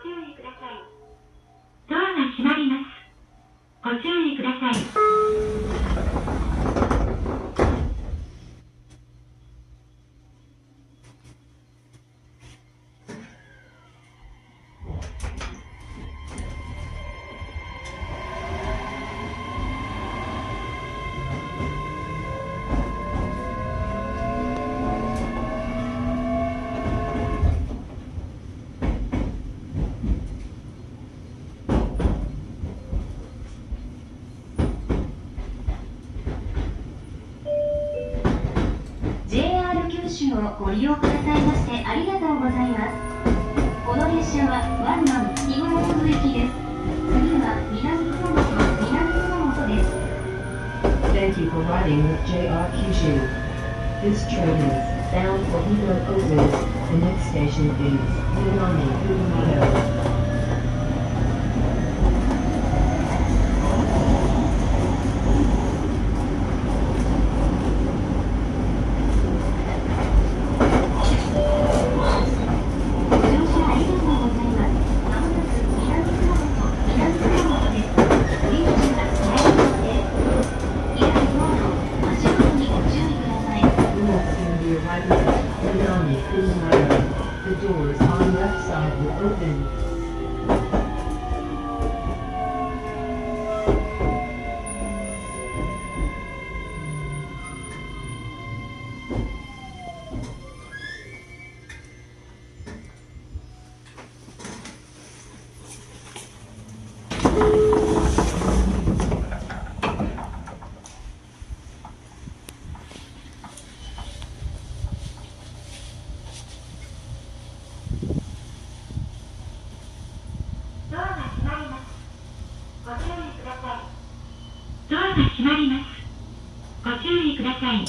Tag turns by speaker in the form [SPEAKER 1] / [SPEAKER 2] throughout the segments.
[SPEAKER 1] 注意ください。ドアが閉まります。ご注意ください。
[SPEAKER 2] をご利用くださいましてありがとうございます。この列車はワンマン日頃本駅です。次は南熊本です。
[SPEAKER 3] Thank you for riding with JR Kyushu. This train is bound for Hirokozu. The next station is Minami Kumamoto. The doors on left side will open.
[SPEAKER 1] ドアが閉まります。ご注意ください。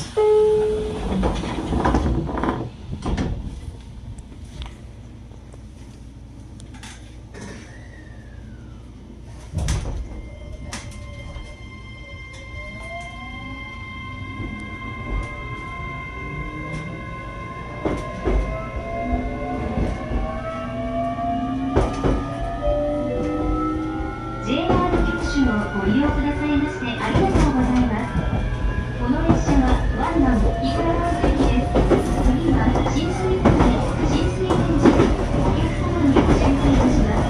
[SPEAKER 2] ご利用くださいましてありがとうございます。この列車はワンマン日頃本駅です。次は新水田新水田寺、お客様にご紹介いたします。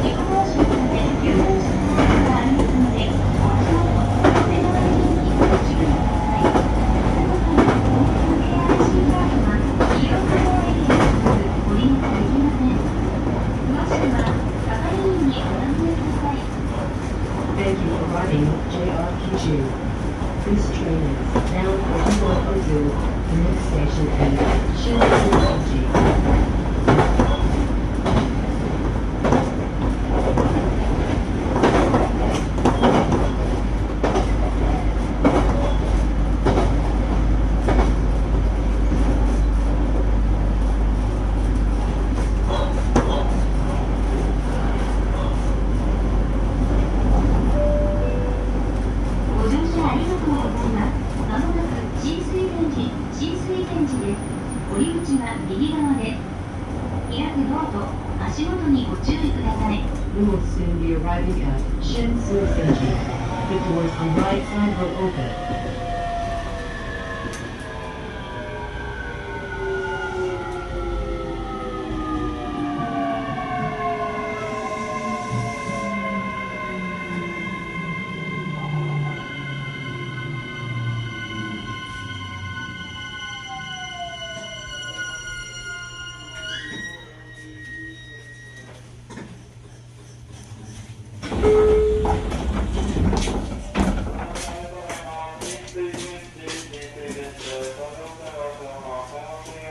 [SPEAKER 2] 自己報酬で有料車がありますので、お足元お手の上にご注意ください。新ガードは黄色の駅ですご利用できません。詳しくは係員にお尋ねください。
[SPEAKER 3] Thank you for riding with JR Kyushu. This train is bound for Hirokozu. The next station is Shinjuku.
[SPEAKER 2] 降り口は右側です。開くドアと足元にご注意ください。
[SPEAKER 3] We will soon be arriving at Shinjuku. The doors on right side will open.